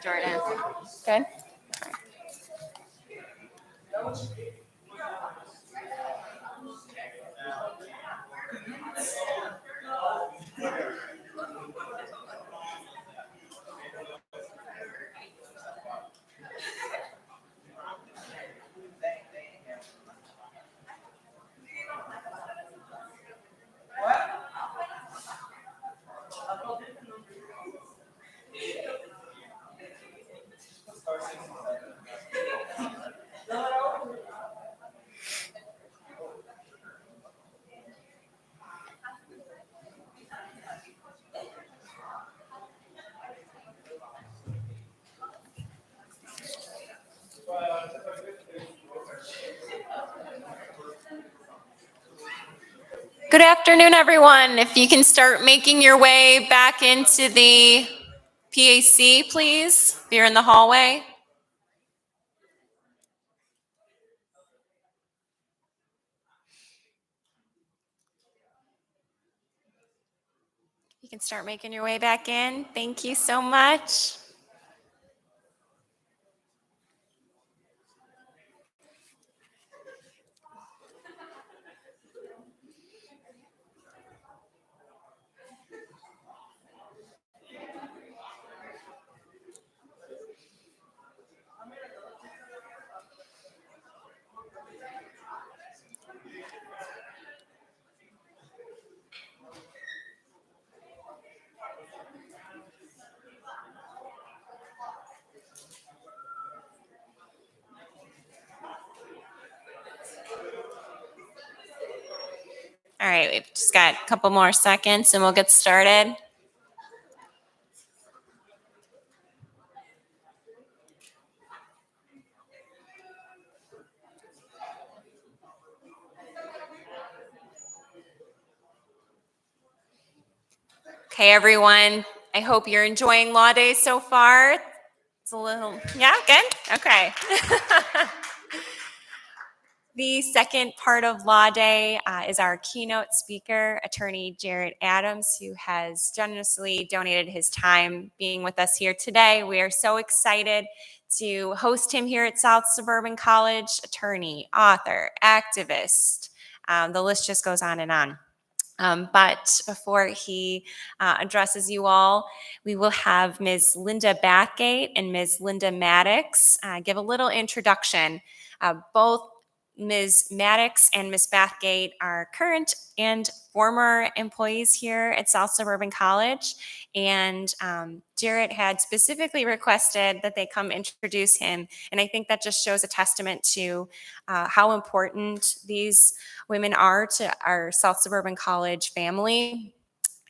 morning, Jordan. Good? Good afternoon, everyone. If you can start making your way back into the PAC, please, if you're in the hallway. You can start making your way back in. Thank you so much. All right, we've just got a couple more seconds and we'll get started. Okay, everyone, I hope you're enjoying Law Day so far. It's a little, yeah, good? Okay. The second part of Law Day is our keynote speaker, Attorney Jarrett Adams, who has generously donated his time being with us here today. We are so excited to host him here at South Suburban College. Attorney, author, activist, the list just goes on and on. But before he addresses you all, we will have Ms. Linda Bathgate and Ms. Linda Maddox give a little introduction. Both Ms. Maddox and Ms. Bathgate are current and former employees here at South Suburban College, and Jarrett had specifically requested that they come introduce him, and I think that just shows a testament to how important these women are to our South Suburban College family.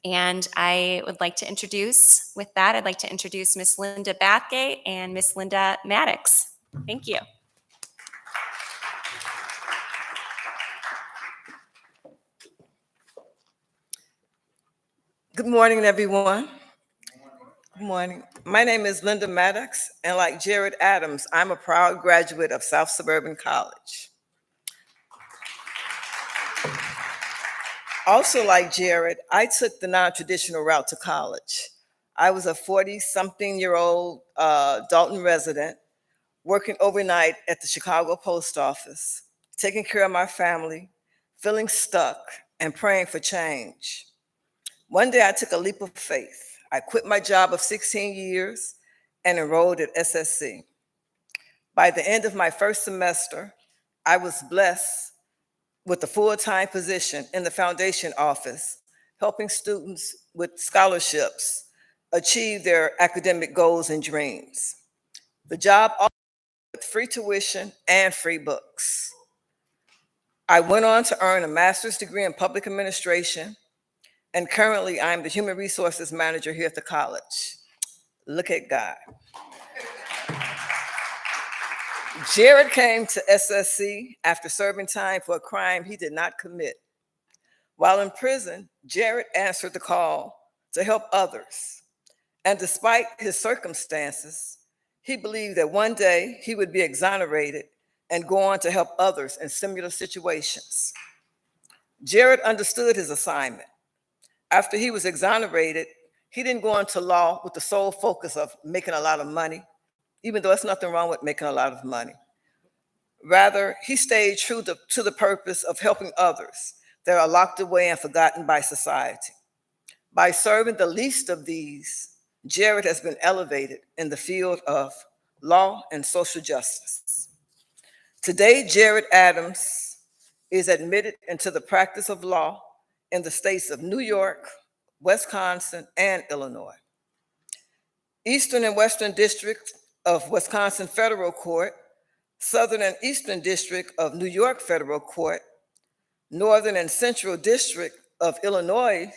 And I would like to introduce, with that, I'd like to introduce Ms. Linda Bathgate and Ms. Linda Maddox. Thank you. Good morning, everyone. Good morning. My name is Linda Maddox, and like Jarrett Adams, I'm a proud graduate of South Suburban College. Also like Jarrett, I took the non-traditional route to college. I was a 40-something-year-old Dalton resident, working overnight at the Chicago post office, taking care of my family, feeling stuck, and praying for change. One day I took a leap of faith. I quit my job of 16 years and enrolled at SSC. By the end of my first semester, I was blessed with a full-time position in the foundation office, helping students with scholarships achieve their academic goals and dreams. The job offered free tuition and free books. I went on to earn a master's degree in public administration, and currently I'm the human resources manager here at the college. Look at God. Jarrett came to SSC after serving time for a crime he did not commit. While in prison, Jarrett answered the call to help others. And despite his circumstances, he believed that one day he would be exonerated and go on to help others in similar situations. Jarrett understood his assignment. After he was exonerated, He didn't go into law with the sole focus of making a lot of money, even though there's nothing wrong with making a lot of money. Rather, he stayed true to the purpose of helping others that are locked away and forgotten by society. By serving the least of these, Jarrett has been elevated in the field of law and social justice. Today, Jarrett Adams is admitted into the practice of law in the states of New York, Wisconsin, and Illinois. Eastern and Western District of Wisconsin Federal Court, Southern and Eastern District of New York Federal Court, Northern and Central District of Illinois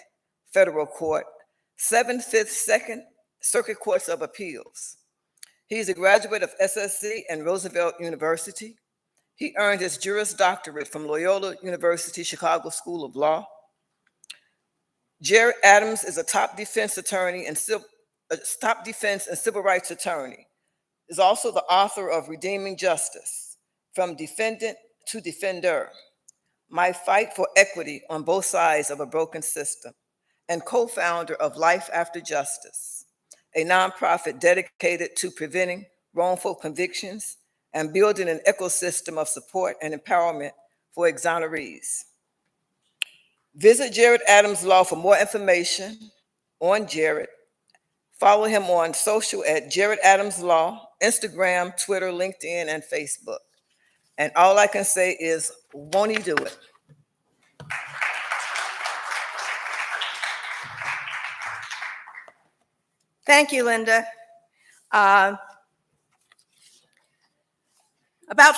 Federal Court, 7th, 5th, 2nd Circuit Courts of Appeals. He is a graduate of SSC and Roosevelt University. He earned his Juris Doctorate from Loyola University Chicago School of Law. Jarrett Adams is a top defense attorney and civil rights attorney. Is also the author of Redeeming Justice, From Defendant to Defender, My Fight for Equity on Both Sides of a Broken System, and co-founder of Life After Justice, a nonprofit dedicated to preventing wrongful convictions and building an ecosystem of support and empowerment for exonerees. Visit Jarrett Adams Law for more information on Jarrett. Follow him on social at Jarrett Adams Law, Instagram, Twitter, LinkedIn, and Facebook. And all I can say is, won't he do it? Thank you, Linda. About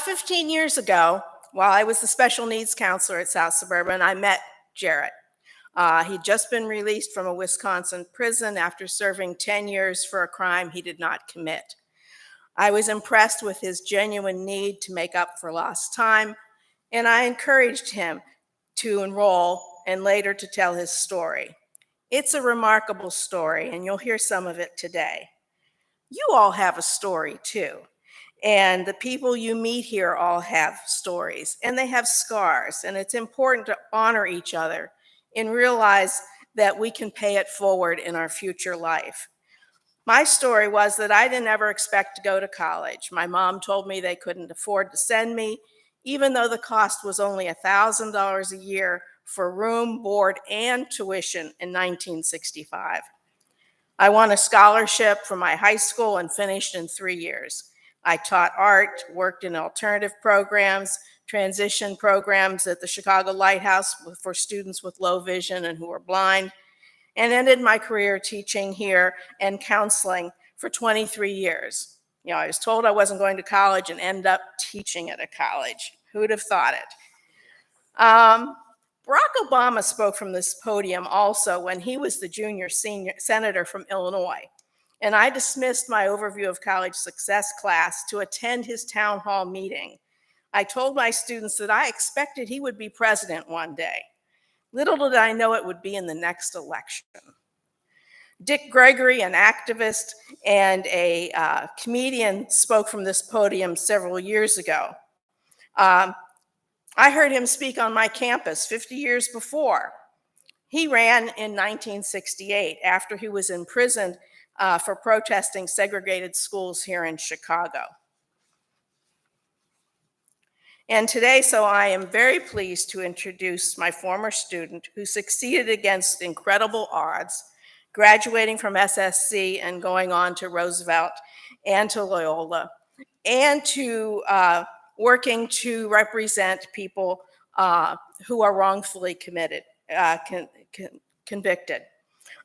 15 years ago, while I was the special needs counselor at South Suburban, I met Jarrett. He'd just been released from a Wisconsin prison after serving 10 years for a crime he did not commit. I was impressed with his genuine need to make up for lost time, and I encouraged him to enroll and later to tell his story. It's a remarkable story, and you'll hear some of it today. You all have a story too, and the people you meet here all have stories, and they have scars, and it's important to honor each other and realize that we can pay it forward in our future life. My story was that I didn't ever expect to go to college. My mom told me they couldn't afford to send me, even though the cost was only $1,000 a year for room, board, and tuition in 1965. I won a scholarship from my high school and finished in 3 years. I taught art, worked in alternative programs, transition programs at the Chicago Lighthouse for students with low vision and who are blind, and ended my career teaching here and counseling for 23 years. I was told I wasn't going to college and end up teaching at a college. Who'd have thought it? Barack Obama spoke from this podium also when he was the junior senator from Illinois. And I dismissed my overview of college success class to attend his town hall meeting. I told my students that I expected he would be president one day. Little did I know it would be in the next election. Dick Gregory, an activist and a comedian, spoke from this podium several years ago. I heard him speak on my campus 50 years before. He ran in 1968 after he was imprisoned for protesting segregated schools here in Chicago. And today, so I am very pleased to introduce my former student who succeeded against incredible odds, graduating from SSC and going on to Roosevelt and to Loyola, and to working to represent people who are wrongfully convicted.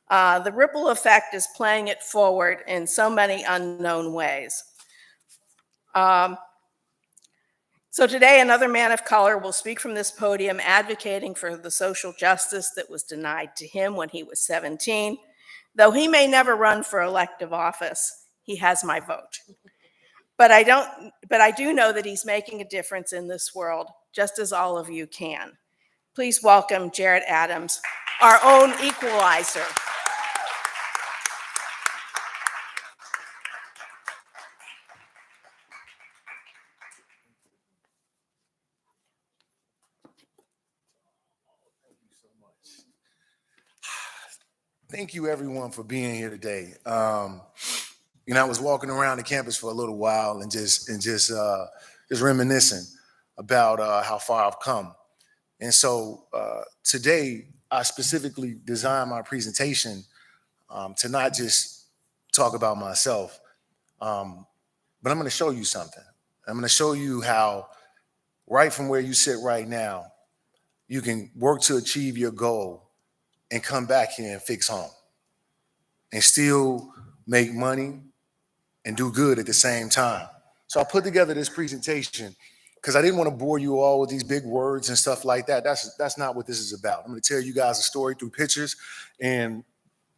The ripple effect is playing it forward in so many unknown ways. So today, another man of color will speak from this podium advocating for the social justice that was denied to him when he was 17. Though he may never run for elective office, he has my vote. But I do know that he's making a difference in this world, just as all of you can. Please welcome Jarrett Adams, our own equalizer. Thank you, everyone, for being here today. I was walking around the campus for a little while and just reminiscing about how far I've come. And so today, I specifically designed my presentation to not just talk about myself, but I'm going to show you something. I'm going to show you how, right from where you sit right now, you can work to achieve your goal and come back here and fix home and still make money and do good at the same time. So I put together this presentation because I didn't want to bore you all with these big words and stuff like that. That's not what this is about. I'm going to tell you guys a story through pictures. And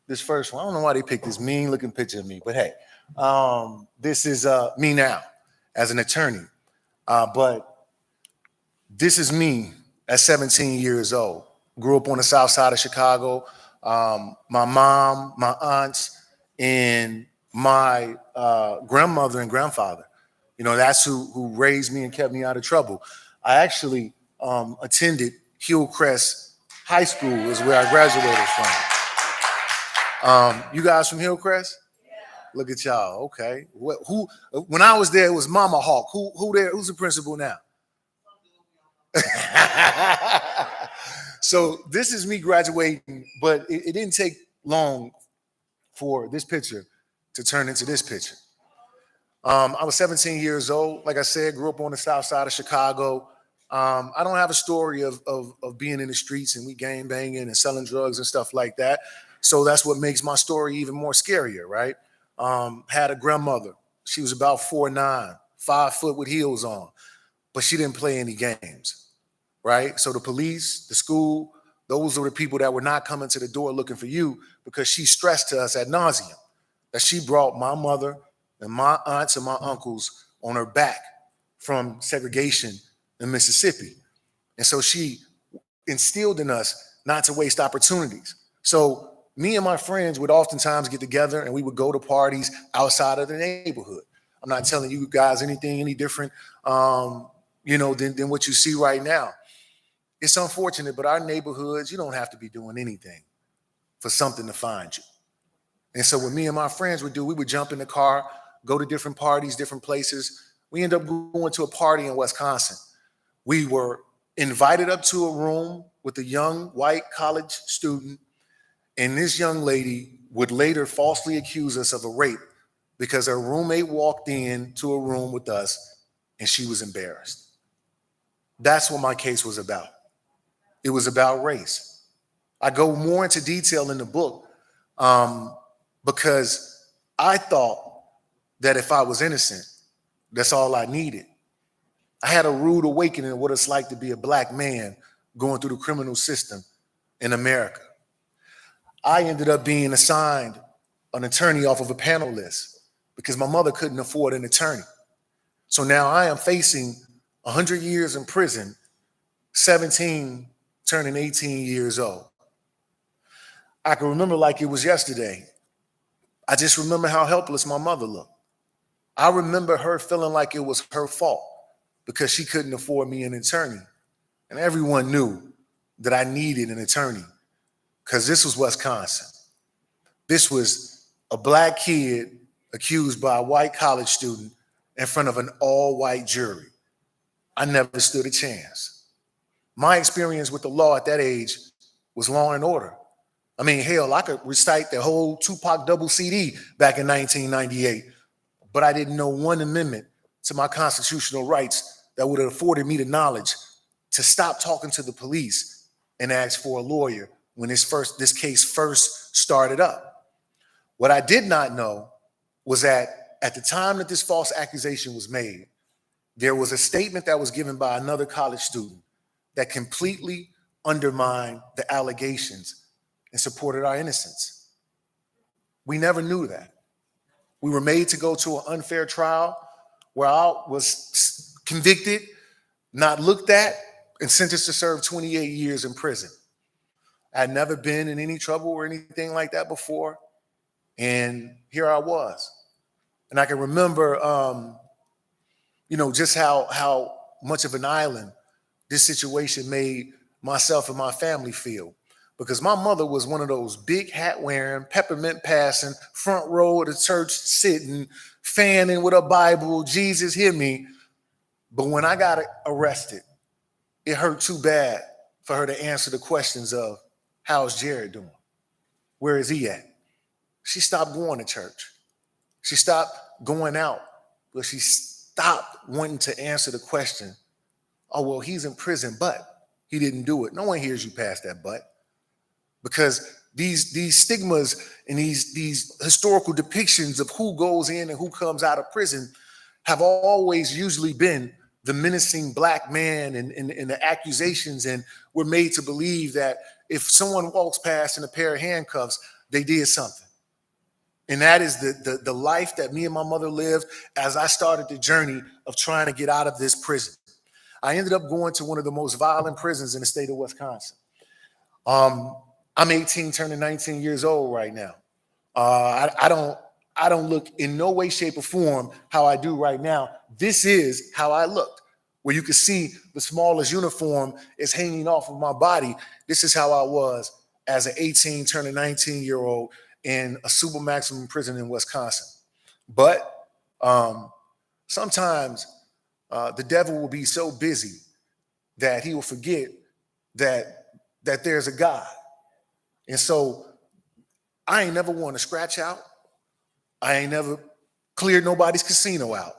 this first one, I don't know why they picked this mean looking picture of me, but hey, this is me now as an attorney. But this is me at 17 years old. Grew up on the south side of Chicago. My mom, my aunts, and my grandmother and grandfather, that's who raised me and kept me out of trouble. I actually attended Hillcrest High School is where I graduated from. You guys from Hillcrest? Look at y'all. Okay. When I was there, it was Mama Hawk. Who there? Who's the principal now? So this is me graduating, but it didn't take long for this picture to turn into this picture. I was 17 years old. Like I said, grew up on the south side of Chicago. I don't have a story of being in the streets and we gang banging and selling drugs and stuff like that. So that's what makes my story even more scarier, right? Had a grandmother. She was about 4'9", 5 foot with heels on, but she didn't play any games, right? So the police, the school, those were the people that were not coming to the door looking for you because she stressed to us ad nauseum that she brought my mother and my aunts and my uncles on her back from segregation in Mississippi. And so she instilled in us not to waste opportunities. So me and my friends would oftentimes get together and we would go to parties outside of the neighborhood. I'm not telling you guys anything any different, than what you see right now. It's unfortunate, but our neighborhoods, you don't have to be doing anything for something to find you. And so what me and my friends would do, we would jump in the car, go to different parties, different places. We ended up going to a party in Wisconsin. We were invited up to a room with a young white college student, and this young lady would later falsely accuse us of a rape because her roommate walked in to a room with us and she was embarrassed. That's what my case was about. It was about race. I go more into detail in the book because I thought that if I was innocent, that's all I needed. I had a rude awakening of what it's like to be a black man going through the criminal system in America. I ended up being assigned an attorney off of a panel list because my mother couldn't afford an attorney. So now I am facing 100 years in prison, 17 turning 18 years old. I can remember like it was yesterday. I just remember how helpless my mother looked. I remember her feeling like it was her fault because she couldn't afford me an attorney. And everyone knew that I needed an attorney because this was Wisconsin. This was a black kid accused by a white college student in front of an all-white jury. I never stood a chance. My experience with the law at that age was Law and Order. I mean, hell, I could recite the whole Tupac double CD back in 1998, but I didn't know one amendment to my constitutional rights that would have afforded me the knowledge to stop talking to the police and ask for a lawyer when this case first started up. What I did not know was that at the time that this false accusation was made, there was a statement that was given by another college student that completely undermined the allegations and supported our innocence. We never knew that. We were made to go to an unfair trial where I was convicted, not looked at, and sentenced to serve 28 years in prison. I had never been in any trouble or anything like that before, and here I was. And I can remember, just how much of an island this situation made myself and my family feel. because my mother was one of those big hat wearing, peppermint passing, front row of the church sitting, fanning with a Bible, Jesus, hear me. But when I got arrested, it hurt too bad for her to answer the questions of, how's Jarrett doing? Where is he at? She stopped going to church. She stopped going out, but she stopped wanting to answer the question, oh, well, he's in prison, but he didn't do it. No one hears you past that but. Because these stigmas and these historical depictions of who goes in and who comes out of prison have always usually been the menacing black man and the accusations, and we're made to believe that if someone walks past in a pair of handcuffs, they did something. And that is the life that me and my mother lived as I started the journey of trying to get out of this prison. I ended up going to one of the most violent prisons in the state of Wisconsin. I'm 18, turning 19 years old right now. I don't look in no way, shape, or form how I do right now. This is how I looked, where you can see the smallest uniform is hanging off of my body. This is how I was as an 18, turning 19-year-old in a super maximum prison in Wisconsin. But sometimes the devil will be so busy that he will forget that there's a God. And so I ain't never won a scratch out. I ain't never cleared nobody's casino out.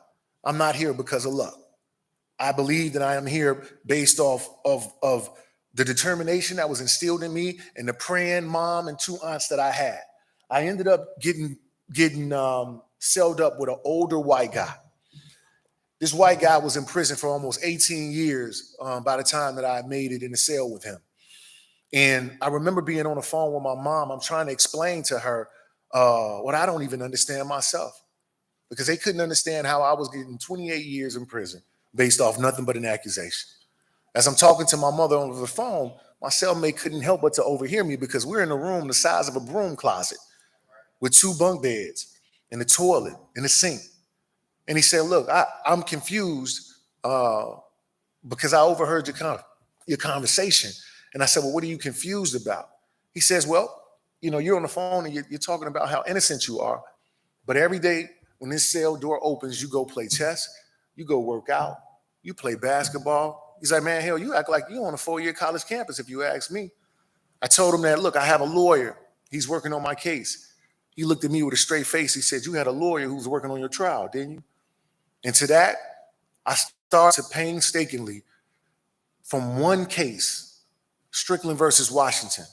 I'm not here because of luck. I believe that I am here based off of the determination that was instilled in me and the praying mom and 2 aunts that I had. I ended up getting celled up with an older white guy. This white guy was in prison for almost 18 years by the time that I made it in the cell with him. And I remember being on the phone with my mom. I'm trying to explain to her what I don't even understand myself, because they couldn't understand how I was getting 28 years in prison based off nothing but an accusation. As I'm talking to my mother on the phone, my cellmate couldn't help but to overhear me, because we're in a room the size of a broom closet with 2 bunk beds and a toilet and a sink. And he said, look, I'm confused because I overheard your conversation. And I said, well, what are you confused about? He says, well, you're on the phone and you're talking about how innocent you are. But every day when this cell door opens, you go play chess, you go work out, you play basketball. He's like, man, hell, you act like you're on a 4-year college campus if you ask me. I told him that, look, I have a lawyer. He's working on my case. He looked at me with a straight face. He said, you had a lawyer who was working on your trial, didn't you? And to that, I started to painstakingly from one case, Strickland versus Washington.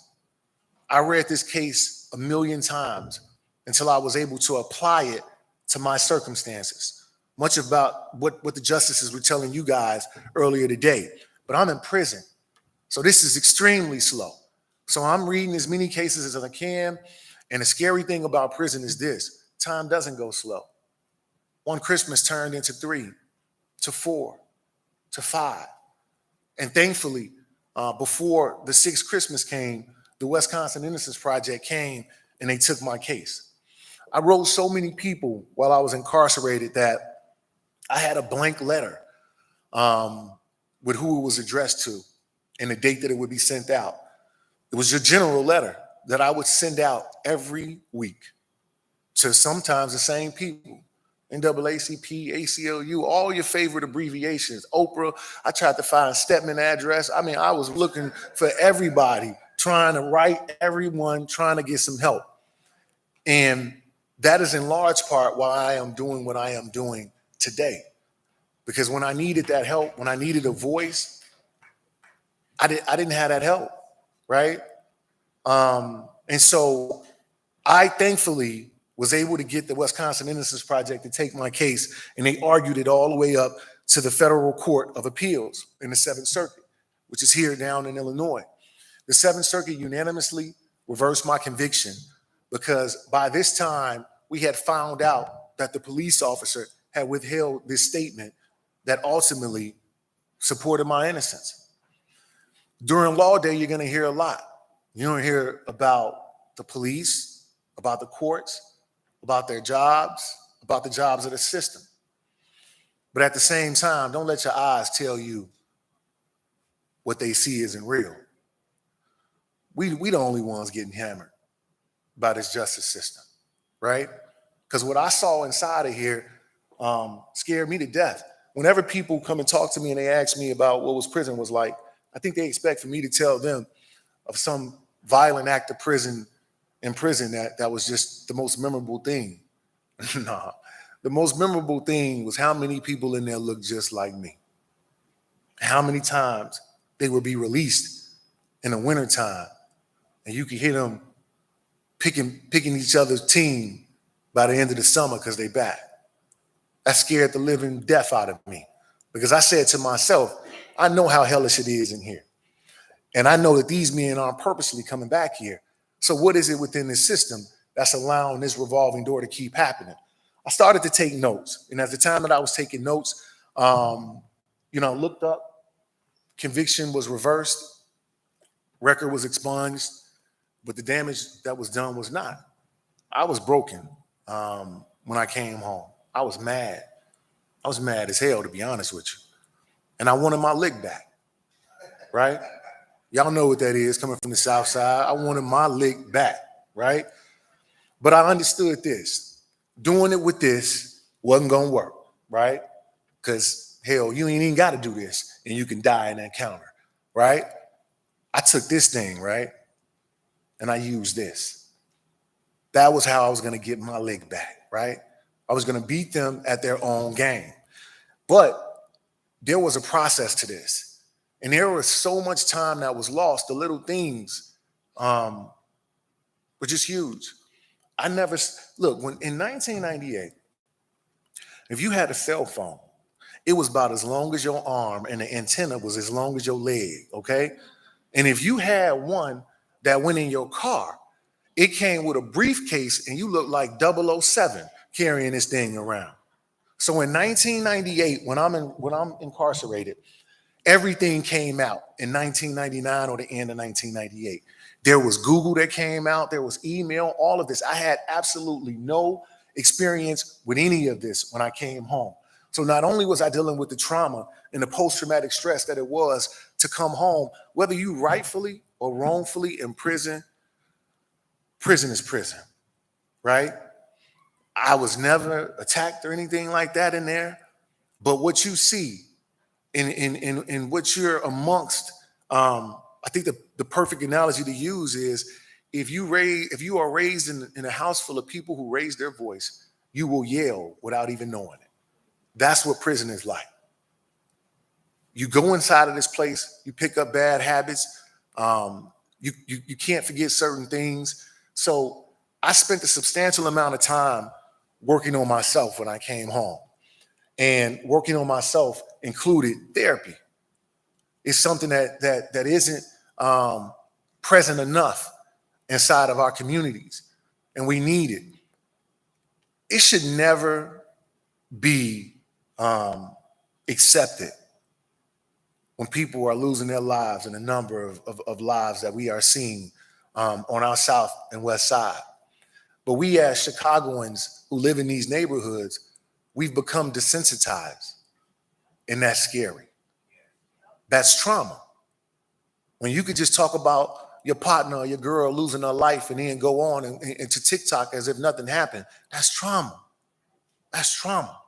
I read this case 1,000,000 times until I was able to apply it to my circumstances. Much about what the justices were telling you guys earlier today. But I'm in prison, so this is extremely slow. So I'm reading as many cases as I can. And the scary thing about prison is this: time doesn't go slow. One Christmas turned into 3, to 4, to 5. And thankfully, before the 6th Christmas came, the Wisconsin Innocence Project came and they took my case. I wrote so many people while I was incarcerated that I had a blank letter with who it was addressed to and the date that it would be sent out. It was a general letter that I would send out every week to sometimes the same people. NAACP, ACLU, all your favorite abbreviations, Oprah. I tried to find Stedman address. I mean, I was looking for everybody, trying to write everyone, trying to get some help. And that is in large part why I am doing what I am doing today. Because when I needed that help, when I needed a voice, I didn't have that help, right? And so I thankfully was able to get the Wisconsin Innocence Project to take my case, and they argued it all the way up to the Federal Court of Appeals in the 7th Circuit, which is here down in Illinois. The 7th Circuit unanimously reversed my conviction because by this time we had found out that the police officer had withheld this statement that ultimately supported my innocence. During law day, you're going to hear a lot. You don't hear about the police, about the courts, about their jobs, about the jobs of the system. But at the same time, don't let your eyes tell you what they see isn't real. we the only ones getting hammered by this justice system, right? Because what I saw inside of here scared me to death. Whenever people come and talk to me and they ask me about what was prison was like, I think they expect for me to tell them of some violent act of prison in prison that was just the most memorable thing. Nah, the most memorable thing was how many people in there looked just like me. How many times they would be released in the wintertime and you could hear them picking each other's team by the end of the summer because they back. That scared the living death out of me because I said to myself, I know how hellish it is in here. And I know that these men aren't purposely coming back here. So what is it within this system that's allowing this revolving door to keep happening? I started to take notes. And at the time that I was taking notes, looked up, conviction was reversed, record was expunged, but the damage that was done was not. I was broken when I came home. I was mad. I was mad as hell, to be honest with you. And I wanted my lick back, right? Y'all know what that is coming from the South Side. I wanted my lick back, right? But I understood this. Doing it with this wasn't going to work, right? Because, hell, you ain't even got to do this and you can die in that counter, right? I took this thing, right? And I used this. That was how I was going to get my lick back, right? I was going to beat them at their own game. But there was a process to this. And there was so much time that was lost. The little things were just huge. When in 1998, if you had a cell phone, it was about as long as your arm and the antenna was as long as your leg, okay? And if you had one that went in your car, it came with a briefcase and you looked like 007 carrying this thing around. So in 1998, when I'm incarcerated, everything came out in 1999 or the end of 1998. There was Google that came out. There was email, all of this. I had absolutely no experience with any of this when I came home. So not only was I dealing with the trauma and the post-traumatic stress that it was to come home, whether you rightfully or wrongfully in prison, prison is prison, right? I was never attacked or anything like that in there. But what you see in what you're amongst, I think the perfect analogy to use is if you are raised in a house full of people who raise their voice, you will yell without even knowing it. That's what prison is like. You go inside of this place, you pick up bad habits, you can't forget certain things. So I spent a substantial amount of time working on myself when I came home. And working on myself included therapy. It's something that isn't present enough inside of our communities, and we need it. It should never be accepted when people are losing their lives and the number of lives that we are seeing on our South and West Side. But we as Chicagoans who live in these neighborhoods, we've become desensitized, and that's scary. That's trauma. When you could just talk about your partner or your girl losing her life and then go on and to TikTok as if nothing happened, that's trauma. That's trauma.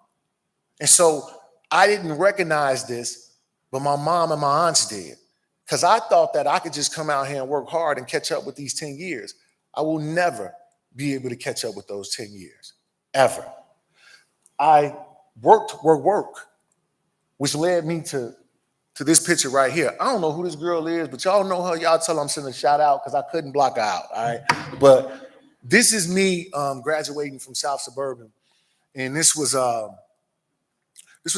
And so I didn't recognize this, but my mom and my aunts did, because I thought that I could just come out here and work hard and catch up with these 10 years. I will never be able to catch up with those 10 years, ever. I worked, which led me to this picture right here. I don't know who this girl is, but y'all know her. Y'all tell her I'm sending a shout out because I couldn't block her out, all right? But this is me graduating from South Suburban, and this was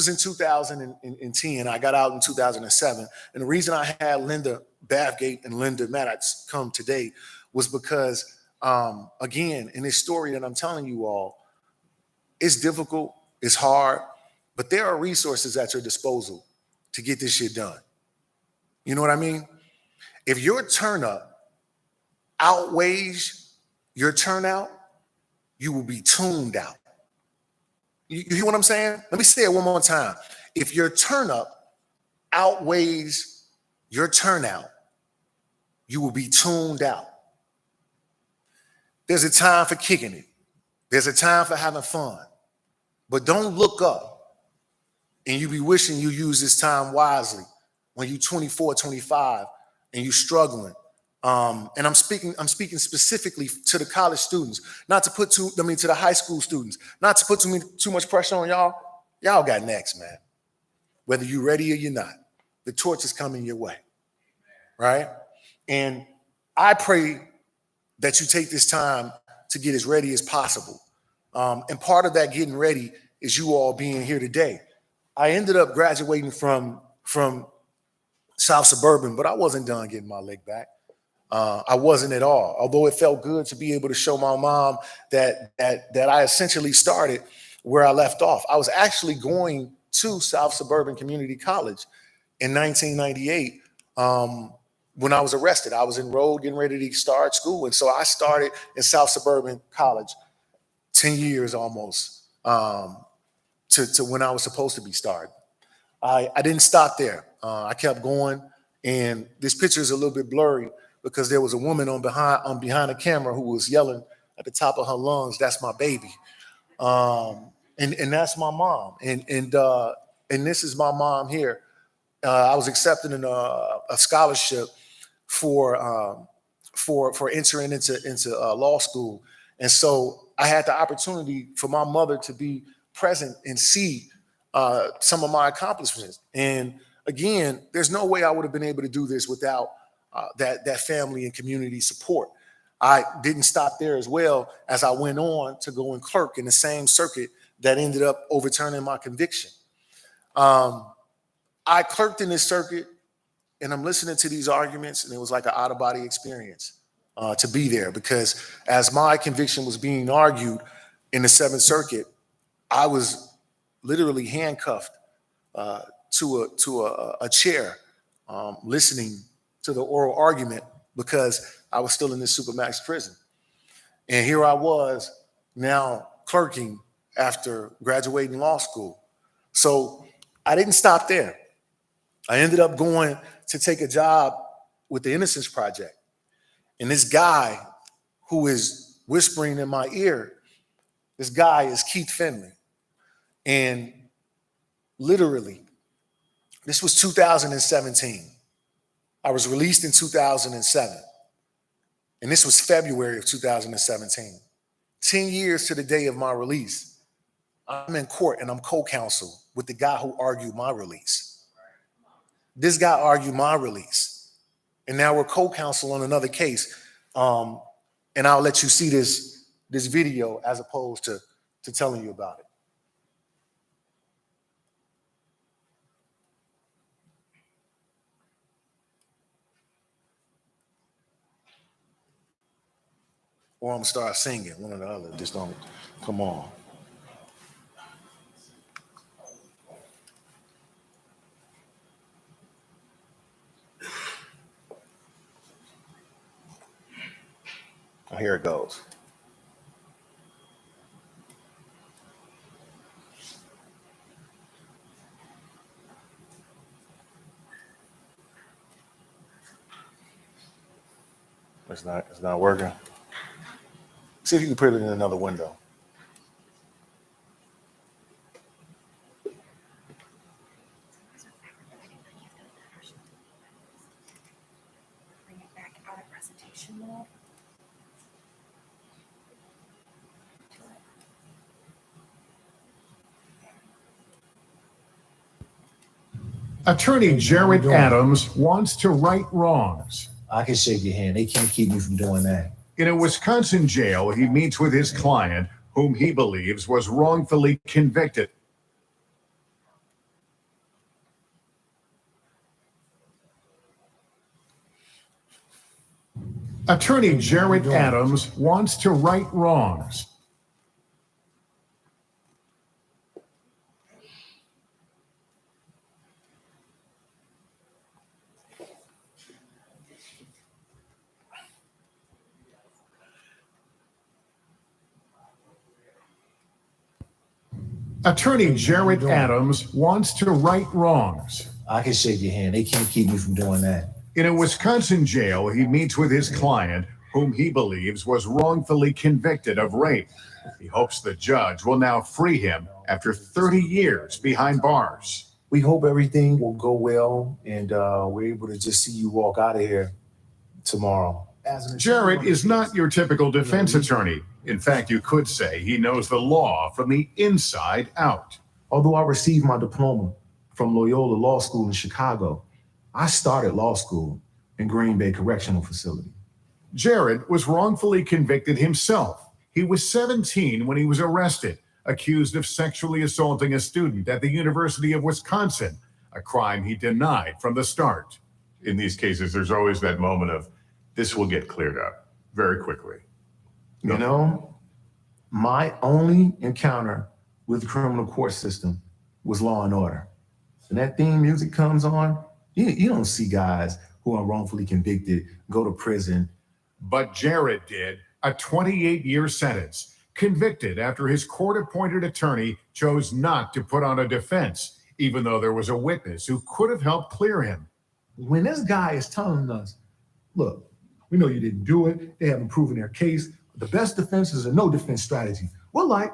in 2010. I got out in 2007, and the reason I had Linda Bathgate and Linda Maddox come today was because, again, in this story that I'm telling you all, it's difficult, it's hard, but there are resources at your disposal to get this shit done. You know what I mean? If your turn up outweighs your turnout, you will be tuned out. You hear what I'm saying? Let me say it one more time. If your turn up outweighs your turnout, you will be tuned out. There's a time for kicking it. There's a time for having fun. But don't look up and you be wishing you use this time wisely when you're 24, 25 and you're struggling. And I'm speaking specifically to the college students, not to put to the high school students, not to put too much pressure on y'all. Y'all got next, man. Whether you're ready or you're not, the torch is coming your way, right? And I pray that you take this time to get as ready as possible. And part of that getting ready is you all being here today. I ended up graduating from South Suburban, but I wasn't done getting my leg back. I wasn't at all. Although it felt good to be able to show my mom that I essentially started where I left off. I was actually going to South Suburban Community College in 1998 when I was arrested. I was enrolled, getting ready to start school. And so I started in South Suburban College 10 years almost to when I was supposed to be starting. I didn't stop there. I kept going. And this picture is a little bit blurry because there was a woman behind the camera who was yelling at the top of her lungs, "That's my baby." And that's my mom. And this is my mom here. I was accepted in a scholarship for entering into law school. And so I had the opportunity for my mother to be present and see some of my accomplishments. And again, there's no way I would have been able to do this without that family and community support. I didn't stop there as well as I went on to go and clerk in the same circuit that ended up overturning my conviction. I clerked in this circuit and I'm listening to these arguments, and it was like an out-of-body experience to be there, because as my conviction was being argued in the Seventh Circuit, I was literally handcuffed to a chair listening to the oral argument because I was still in this supermax prison. And here I was now clerking after graduating law school. So I didn't stop there. I ended up going to take a job with the Innocence Project. And this guy who is whispering in my ear, this guy is Keith Finley. And literally, this was 2017. I was released in 2007. And this was February of 2017. 10 years to the day of my release, I'm in court and I'm co-counsel with the guy who argued my release. This guy argued my release. And now we're co-counsel on another case. And I'll let you see this video as opposed to telling you about it. Or I'm gonna start singing, one or the other. Just don't come on. Oh, here it goes. It's not working. See if you can put it in another window. Bring it back out of presentation mode. Attorney Jarrett Adams wants to right wrongs. I can shake your hand. They can't keep me from doing that. In a Wisconsin jail, he meets with his client, whom he believes was wrongfully convicted. Attorney Jarrett Adams wants to right wrongs. Attorney Jarrett Adams wants to right wrongs. I can shake your hand. They can't keep me from doing that. In a Wisconsin jail, he meets with his client, whom he believes was wrongfully convicted of rape. He hopes the judge will now free him after 30 years behind bars. We hope everything will go well and we're able to just see you walk out of here tomorrow. Jarrett is not your typical defense attorney. In fact, you could say he knows the law from the inside out. Although I received my diploma from Loyola Law School in Chicago, I started law school in Green Bay Correctional Facility. Jarrett was wrongfully convicted himself. He was 17 when he was arrested, accused of sexually assaulting a student at the University of Wisconsin, a crime he denied from the start. In these cases, there's always that moment of, this will get cleared up very quickly. You know, my only encounter with the criminal court system was Law and Order. When that theme music comes on, you don't see guys who are wrongfully convicted go to prison. But Jarrett did, a 28-year sentence, convicted after his court-appointed attorney chose not to put on a defense, even though there was a witness who could have helped clear him. When this guy is telling us, look, we know you didn't do it, they haven't proven their case, the best defense is a no defense strategy. We're like,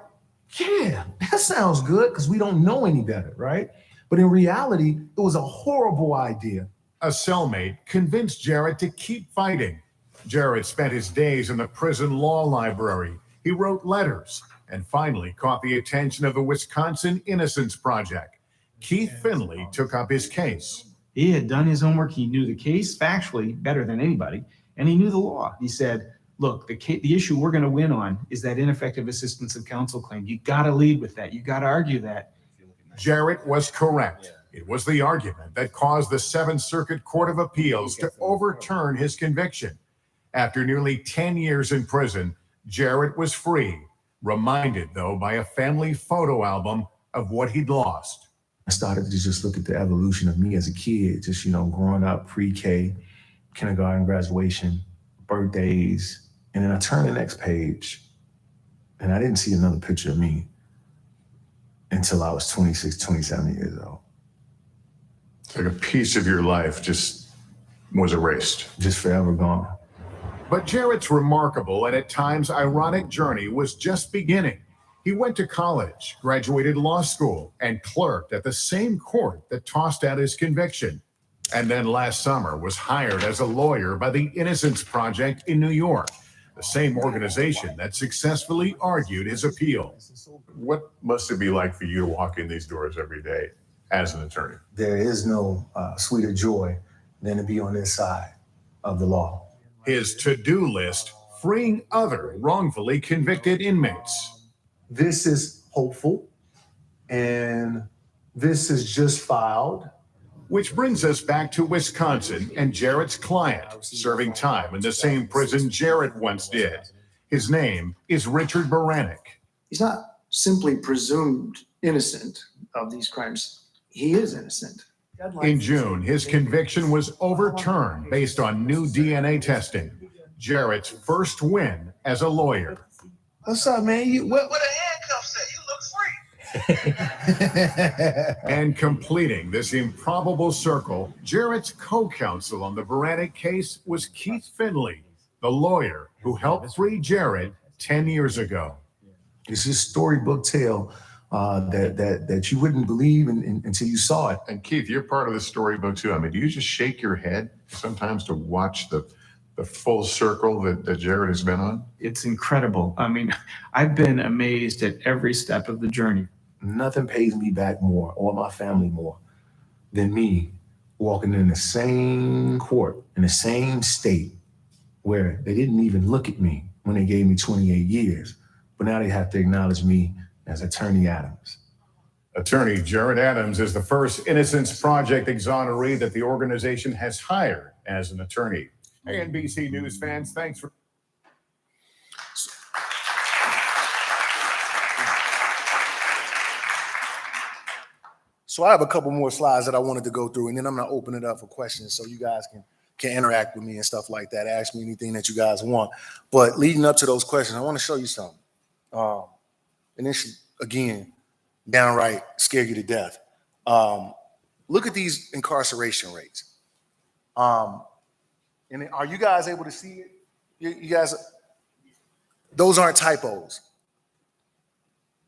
yeah, that sounds good because we don't know any better, right? But in reality, it was a horrible idea. A cellmate convinced Jarrett to keep fighting. Jarrett spent his days in the prison law library. He wrote letters and finally caught the attention of the Wisconsin Innocence Project. Keith Finley took up his case. He had done his homework. He knew the case factually better than anybody, and he knew the law. He said, look, the issue we're going to win on is that ineffective assistance of counsel claim. You got to lead with that. You got to argue that. Jarrett was correct. It was the argument that caused the Seventh Circuit Court of Appeals to overturn his conviction. After nearly 10 years in prison, Jarrett was free, reminded, though, by a family photo album of what he'd lost. I started to just look at the evolution of me as a kid, just, growing up, pre-K, kindergarten, graduation, birthdays. And then I turned the next page and I didn't see another picture of me until I was 26, 27 years old. It's like a piece of your life just was erased. Just forever gone. But Jarrett's remarkable and at times ironic journey was just beginning. He went to college, graduated law school, and clerked at the same court that tossed out his conviction. And then last summer was hired as a lawyer by the Innocence Project in New York, the same organization that successfully argued his appeal. What must it be like for you to walk in these doors every day as an attorney? There is no sweeter joy than to be on this side of the law. His to-do list, freeing other wrongfully convicted inmates. This is hopeful, and this is just filed. Which brings us back to Wisconsin and Jarrett's client, serving time in the same prison Jarrett once did. His name is Richard Baranek. He's not simply presumed innocent of these crimes. He is innocent. In June, his conviction was overturned based on new DNA testing. Jarrett's first win as a lawyer. What's up, man? What the handcuffs say? You look free. And completing this improbable circle, Jarrett's co-counsel on the Baranek case was Keith Finley, the lawyer who helped free Jarrett 10 years ago. It's this storybook tale that you wouldn't believe until you saw it. And Keith, you're part of the storybook too. I mean, do you just shake your head sometimes to watch the full circle that Jarrett has been on? It's incredible. I mean, I've been amazed at every step of the journey. Nothing pays me back more, or my family more, than me walking in the same court, in the same state, where they didn't even look at me when they gave me 28 years. But now they have to acknowledge me as Attorney Adams. Attorney Jarrett Adams is the first Innocence Project exoneree that the organization has hired as an attorney. Hey, NBC News fans, thanks for... So I have a couple more slides that I wanted to go through, and then I'm gonna open it up for questions so you guys can interact with me and stuff like that. Ask me anything that you guys want. But leading up to those questions, I want to show you something. And this should, again, downright scare you to death. Look at these incarceration rates. And are you guys able to see it? You guys, those aren't typos.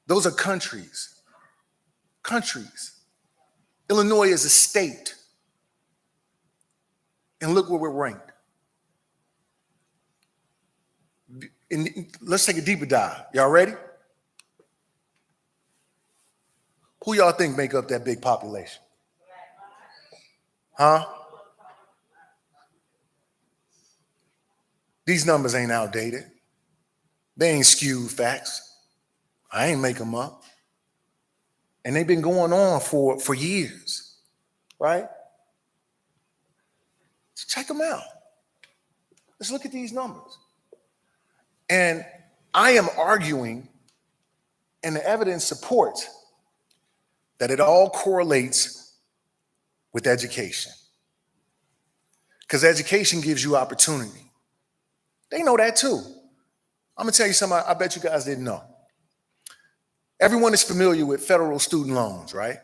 Those are countries. Countries. Illinois is a state. And look where we're ranked. And let's take a deeper dive. Y'all ready? Who y'all think make up that big population? Huh? These numbers ain't outdated. They ain't skewed facts. I ain't make them up. And they've been going on for years, right? So check them out. Let's look at these numbers. And I am arguing, and the evidence supports that it all correlates with education. Because education gives you opportunity. They know that too. I'm gonna tell you something I bet you guys didn't know. Everyone is familiar with federal student loans, right?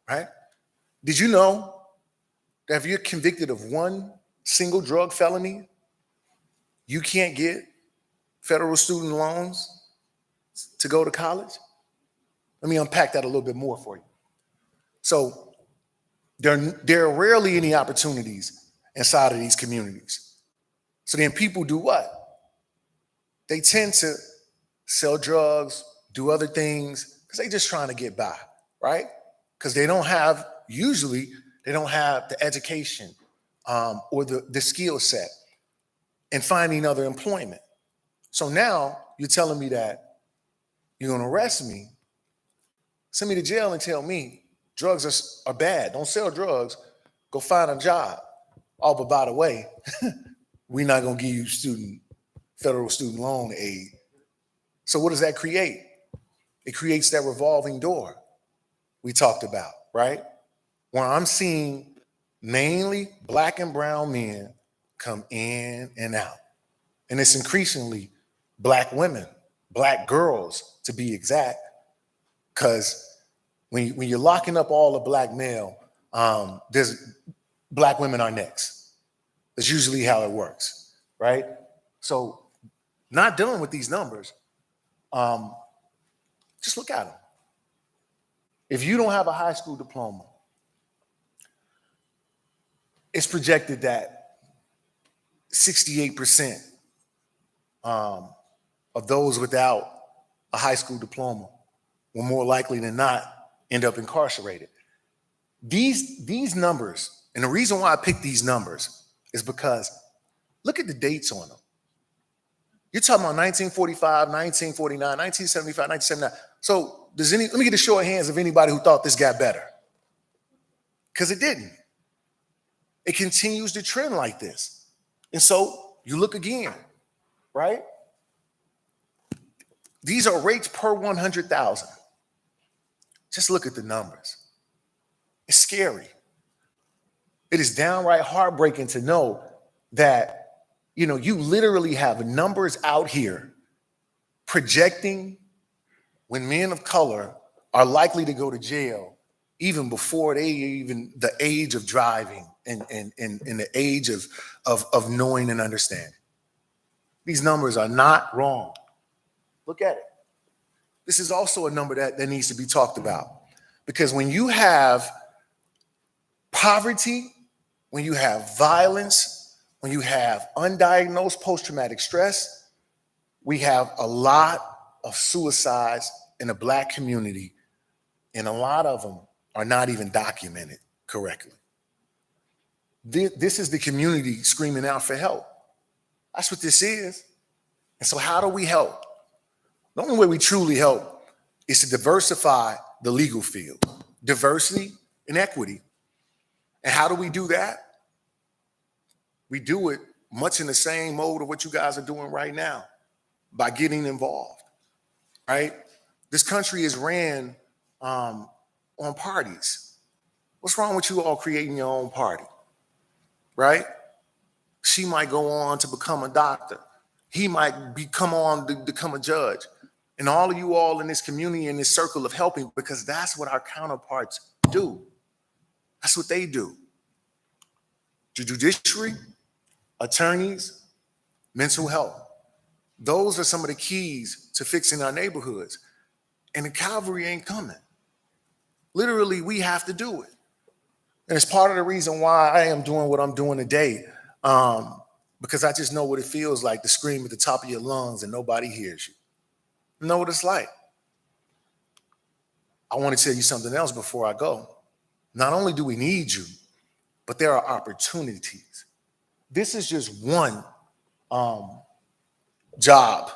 Right? Did you know that if you're convicted of one single drug felony, you can't get federal student loans to go to college? Let me unpack that a little bit more for you. So there are rarely any opportunities inside of these communities. So then people do what? They tend to sell drugs, do other things, because they're just trying to get by, right? Because usually they don't have the education or the skill set in finding other employment. So now you're telling me that you're gonna arrest me, send me to jail and tell me drugs are bad. Don't sell drugs, go find a job. Oh, but by the way, we're not gonna give you federal student loan aid. So what does that create? It creates that revolving door we talked about, right? Where I'm seeing mainly Black and brown men come in and out. And it's increasingly Black women, Black girls to be exact, because when you're locking up all the Black male, there's Black women are next. That's usually how it works, right? So not dealing with these numbers, just look at them. If you don't have a high school diploma, it's projected that 68% of those without a high school diploma will more likely than not end up incarcerated. These numbers, and the reason why I picked these numbers is because look at the dates on them. You're talking about 1945, 1949, 1975, 1979. So let me get a show of hands of anybody who thought this got better. Because it didn't. It continues to trend like this. And so you look again, right? These are rates per 100,000. Just look at the numbers. It's scary. It is downright heartbreaking to know that, you literally have numbers out here projecting when men of color are likely to go to jail even before the age of driving and the age of knowing and understanding. These numbers are not wrong. Look at it. This is also a number that needs to be talked about, because when you have poverty, when you have violence, when you have undiagnosed post-traumatic stress, we have a lot of suicides in the Black community, and a lot of them are not even documented correctly. This is the community screaming out for help. That's what this is. And so how do we help? The only way we truly help is to diversify the legal field, diversity and equity. And how do we do that? We do it much in the same mode of what you guys are doing right now, by getting involved, right? This country is ran on parties. What's wrong with you all creating your own party, right? She might go on to become a doctor. He might come on to become a judge. And all of you all in this community, in this circle of helping, because that's what our counterparts do. That's what they do. The judiciary, attorneys, mental health. Those are some of the keys to fixing our neighborhoods. And the cavalry ain't coming. Literally, we have to do it. And it's part of the reason why I am doing what I'm doing today, because I just know what it feels like to scream at the top of your lungs and nobody hears you. I know what it's like. I want to tell you something else before I go. Not only do we need you, but there are opportunities. This is just one job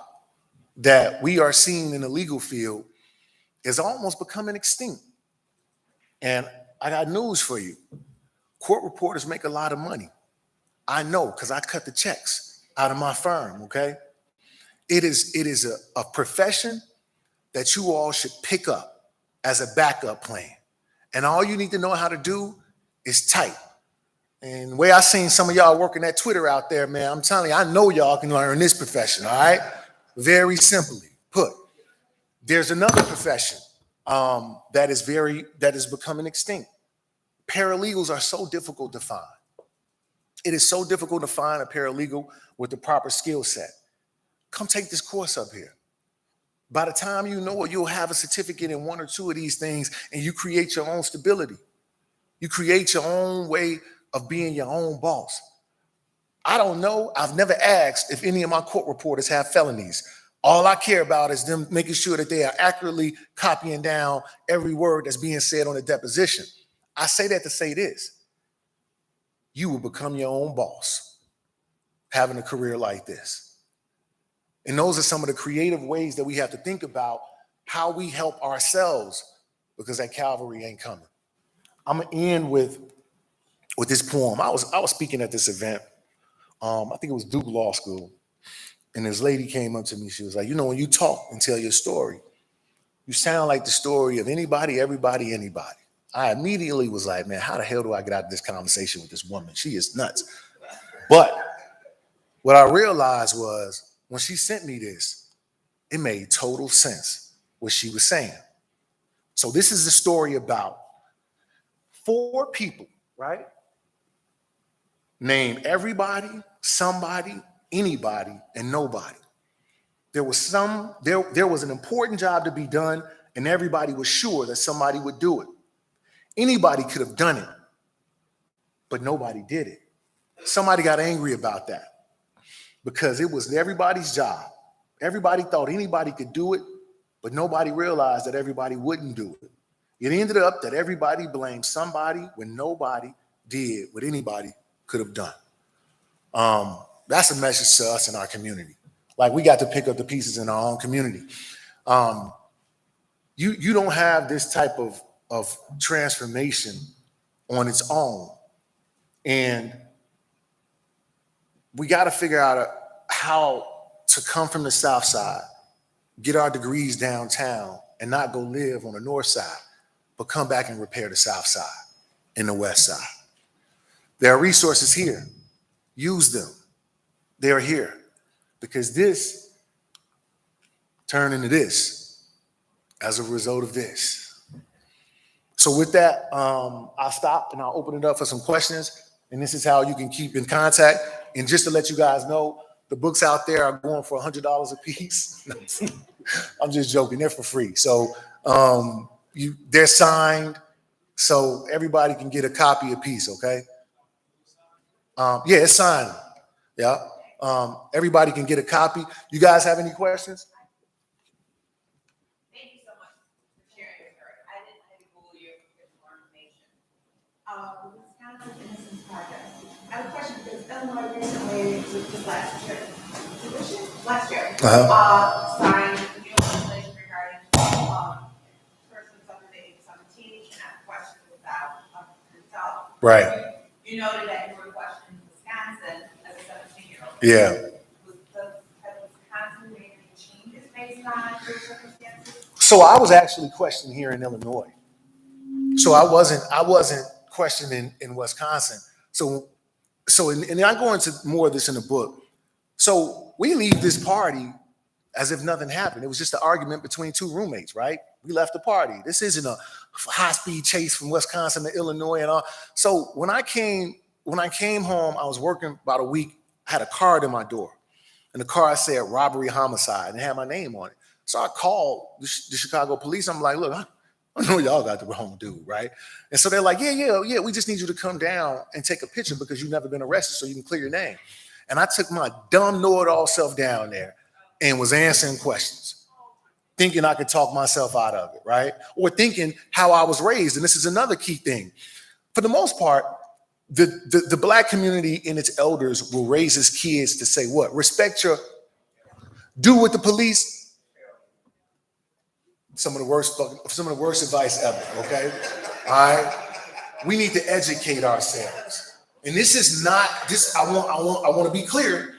that we are seeing in the legal field is almost becoming extinct. And I got news for you. Court reporters make a lot of money. I know, because I cut the checks out of my firm, okay? It is a profession that you all should pick up as a backup plan. And all you need to know how to do is type. And the way I seen some of y'all working that Twitter out there, man, I'm telling you, I know y'all can learn this profession, all right? Very simply put. There's another profession that is becoming extinct. Paralegals are so difficult to find. It is so difficult to find a paralegal with the proper skill set. Come take this course up here. By the time you know it, you'll have a certificate in one or two of these things, and you create your own stability. You create your own way of being your own boss. I don't know. I've never asked if any of my court reporters have felonies. All I care about is them making sure that they are accurately copying down every word that's being said on the deposition. I say that to say this. You will become your own boss having a career like this. And those are some of the creative ways that we have to think about how we help ourselves, because that cavalry ain't coming. I'm gonna end with this poem. I was speaking at this event. I think it was Duke Law School. And this lady came up to me. She was like, you know, when you talk and tell your story, you sound like the story of anybody, everybody, anybody. I immediately was like, man, how the hell do I get out of this conversation with this woman? She is nuts. But what I realized was when she sent me this, it made total sense what she was saying. So this is the story about 4 people, right? Name everybody, somebody, anybody, and nobody. There was an important job to be done, and everybody was sure that somebody would do it. Anybody could have done it, but nobody did it. Somebody got angry about that because it was everybody's job. Everybody thought anybody could do it, but nobody realized that everybody wouldn't do it. It ended up that everybody blamed somebody when nobody did what anybody could have done. That's a message to us in our community. Like, we got to pick up the pieces in our own community. You don't have this type of transformation on its own. And we got to figure out how to come from the South Side, get our degrees downtown, and not go live on the North Side, but come back and repair the South Side and the West Side. There are resources here. Use them. They are here because this turned into this as a result of this. So with that, I'll stop and I'll open it up for some questions. And this is how you can keep in contact. And just to let you guys know, the books out there are going for $100 a piece. I'm just joking. They're for free. So they're signed, so everybody can get a copy a piece, okay? Yeah, it's signed. Yeah. Everybody can get a copy. You guys have any questions? Thank you so much for sharing your story. I didn't have to Google you to get more information. Wisconsin Innocence Project. I have a question because Illinois recently, just last year, signed new legislation regarding persons under the age of 17 cannot question without consent. Right. You noted that you were questioning Wisconsin as a 17-year-old. Yeah. Has Wisconsin made any changes based on your circumstances? So I was actually questioned here in Illinois. So I wasn't questioned in Wisconsin. So and I go into more of this in the book. So we leave this party as if nothing happened. It was just an argument between 2 roommates, right? We left the party. This isn't a high-speed chase from Wisconsin to Illinois and all. So when I came home, I was working about a week I had a card in my door, and the card said robbery homicide and it had my name on it. So I called the Chicago police. I'm like, look, I know y'all got the wrong dude, right? And so they're like, yeah, we just need you to come down and take a picture because you've never been arrested so you can clear your name. And I took my dumb know-it-all self down there and was answering questions, thinking I could talk myself out of it, right? Or thinking how I was raised. And this is another key thing. For the most part, the Black community and its elders will raise its kids to say what? Respect your, do what the police, some of the worst advice ever, okay? All right? We need to educate ourselves. And this is not, I want to be clear.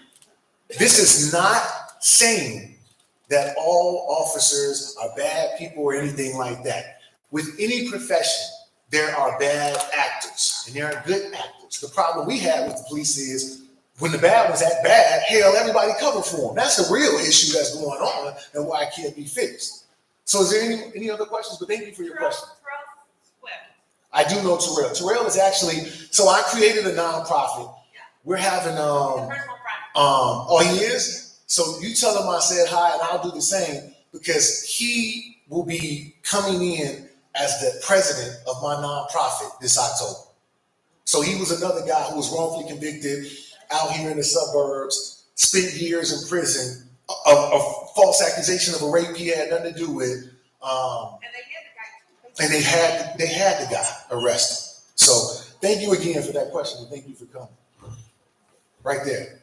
This is not saying that all officers are bad people or anything like that. With any profession, there are bad actors and there are good actors. The problem we have with the police is when the bad ones act bad, hell, everybody cover for them. That's the real issue that's going on and why it can't be fixed. So is there any other questions? But thank you for your question. I do know Terrell. Terrell is actually, so I created a nonprofit. We're having, oh, he is? So you tell him I said hi and I'll do the same because he will be coming in as the president of my nonprofit this October. So he was another guy who was wrongfully convicted out here in the suburbs, spent years in prison, a false accusation of a rape he had nothing to do with. And they had the guy arrested. So thank you again for that question and thank you for coming. Right there.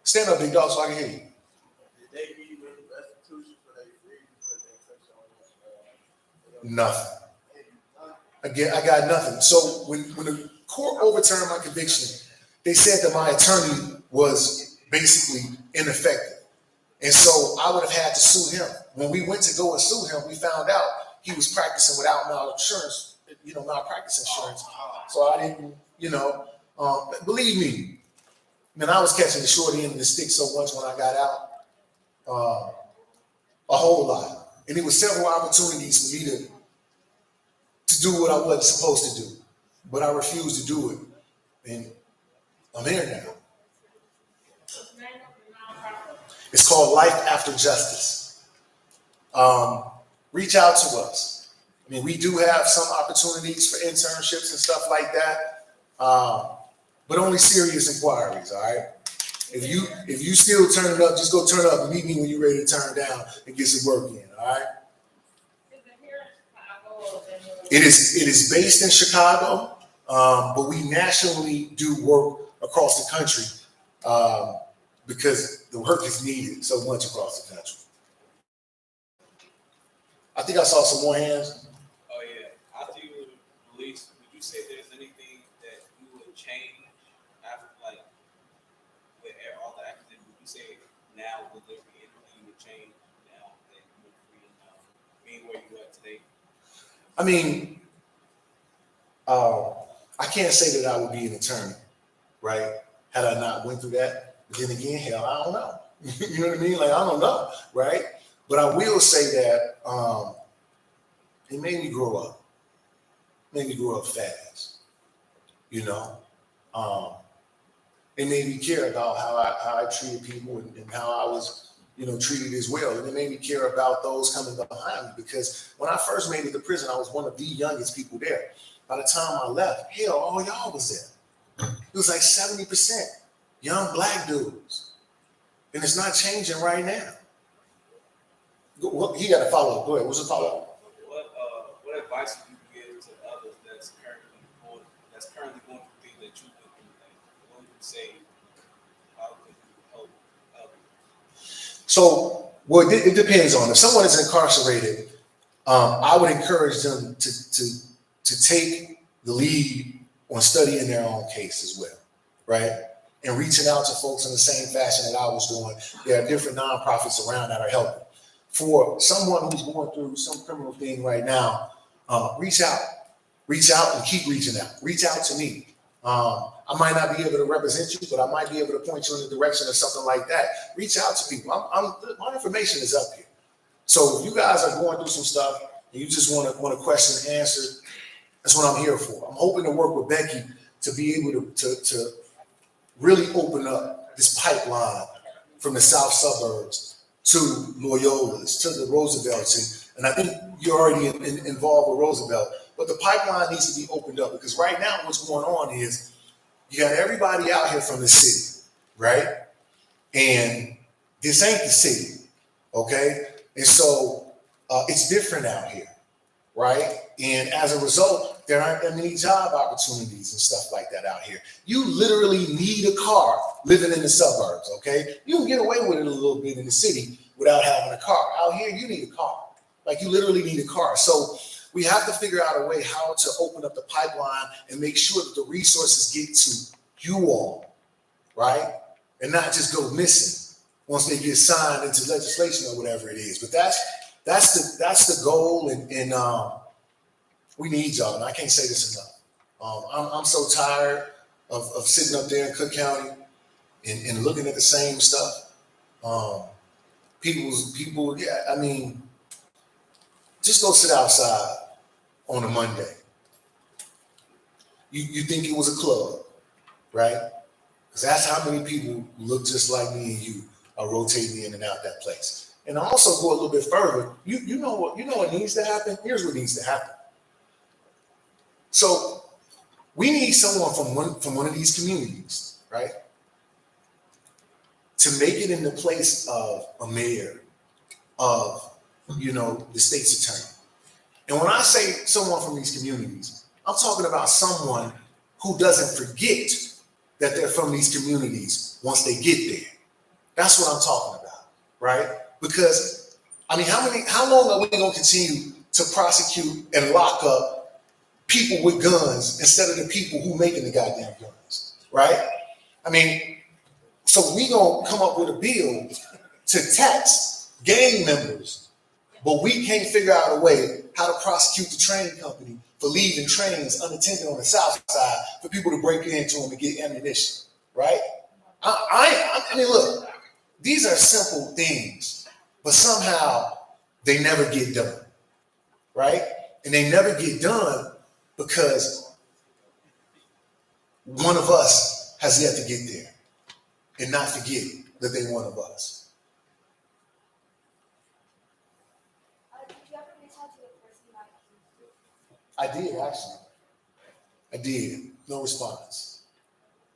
Stand up, big dog, so I can hear you. Nothing. Again, I got nothing. So when the court overturned my conviction, they said that my attorney was basically ineffective. And so I would have had to sue him. When we went to go and sue him, we found out he was practicing without malpractice insurance. So I didn't, believe me, man, I was catching the short end of the stick so much when I got out, a whole lot. And there were several opportunities for me to do what I wasn't supposed to do, but I refused to do it. And I'm here now. It's called Life After Justice. Reach out to us. I mean, we do have some opportunities for internships and stuff like that, but only serious inquiries, all right? If you still turn it up, just go turn up and meet me when you're ready to turn down and get some work in, all right? It is based in Chicago, but we nationally do work across the country because the work is needed so much across the country. I think I saw some more hands. Oh yeah. After you were released, would you say there's anything that you would change after, like, with all the accident? Would you say now would there be anything you would change now that you're free and being where you are today? I mean, I can't say that I would be an attorney, right? Had I not went through that. But then again, hell, I don't know. You know what I mean? Like, I don't know, right? But I will say that it made me grow up. Made me grow up fast, you know? It made me care about how I treated people and how I was, treated as well. And it made me care about those coming behind me because when I first made it to prison, I was one of the youngest people there. By the time I left, hell, all y'all was there. It was like 70% young Black dudes. And it's not changing right now. He got to follow up. Go ahead. What's the follow up? What advice would you give to others that's currently going through things that you've been through? What would you say? How could you help others? So, well, it depends on if someone is incarcerated. I would encourage them to take the lead on studying their own case as well, right? And reaching out to folks in the same fashion that I was doing. There are different nonprofits around that are helping. For someone who's going through some criminal thing right now, reach out and keep reaching out. Reach out to me. I might not be able to represent you, but I might be able to point you in the direction of something like that. Reach out to people. My information is up here. So if you guys are going through some stuff and you just want a question answered, that's what I'm here for. I'm hoping to work with Becky to be able to really open up this pipeline from the south suburbs to Loyola's, to the Roosevelts. And I think you're already involved with Roosevelt, but the pipeline needs to be opened up because right now what's going on is you got everybody out here from the city, right? And this ain't the city, okay? And so it's different out here, right? And as a result, there aren't that many job opportunities and stuff like that out here. You literally need a car living in the suburbs, okay? You can get away with it a little bit in the city without having a car. Out here, you need a car. Like you literally need a car. So we have to figure out a way how to open up the pipeline and make sure that the resources get to you all, right? And not just go missing once they get signed into legislation or whatever it is. But that's the goal, and we need y'all. And I can't say this enough. I'm so tired of sitting up there in Cook County and looking at the same stuff. People, yeah. I mean, just go sit outside on a Monday. You think it was a club, right? Because that's how many people who look just like me and you are rotating in and out that place. And also go a little bit further. You know what needs to happen? Here's what needs to happen. So we need someone from one of these communities, right, to make it in the place of a mayor, of the state's attorney. And when I say someone from these communities, I'm talking about someone who doesn't forget that they're from these communities once they get there. That's what I'm talking about, right? Because, I mean, how long are we going to continue to prosecute and lock up people with guns instead of the people who making the goddamn guns, right? I mean, so we going to come up with a bill to tax gang members, but we can't figure out a way how to prosecute the train company for leaving trains unattended on the south side for people to break into them and get ammunition, right? I mean, look, these are simple things, but somehow they never get done, right? And they never get done because one of us has yet to get there and not forget that they're one of us. I did, actually. I did. No response.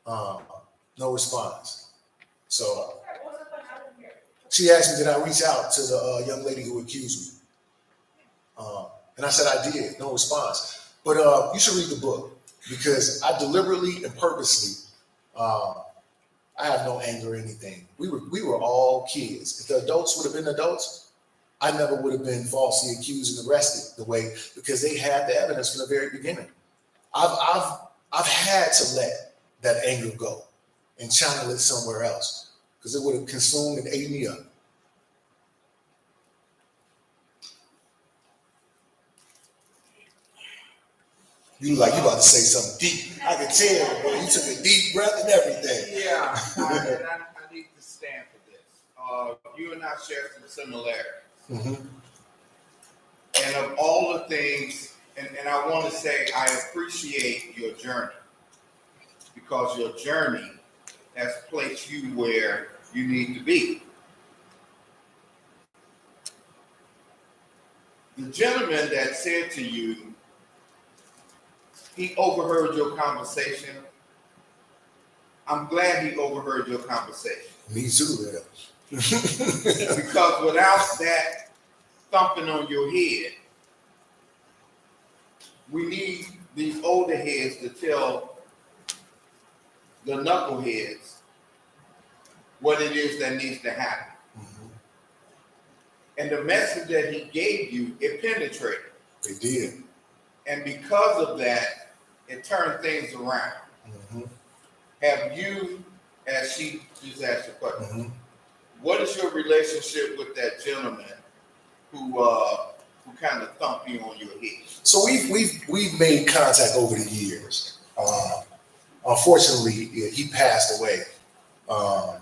No response. So she asked me, did I reach out to the young lady who accused me? And I said I did. No response. But you should read the book because I deliberately and purposely, I have no anger or anything. We were all kids. If the adults would have been adults, I never would have been falsely accused and arrested the way, because they had the evidence from the very beginning. I've had to let that anger go and channel it somewhere else because it would have consumed and ate me up. You about to say something deep. I can tell, boy. You took a deep breath and everything. Yeah, I need to stand for this. You and I share some similarities. Mm-hmm. And of all the things, and I want to say I appreciate your journey because your journey has placed you where you need to be. The gentleman that said to you, he overheard your conversation. I'm glad he overheard your conversation. Me too, man. Because without that thumping on your head, we need these older heads to tell the knuckleheads what it is that needs to happen. Mm-hmm. And the message that he gave you, it penetrated. It did. And because of that, it turned things around. Mm-hmm. Have you, as she just asked the question, Mm-hmm. what is your relationship with that gentleman who kind of thumped you on your head? So we've made contact over the years. Unfortunately, he passed away. And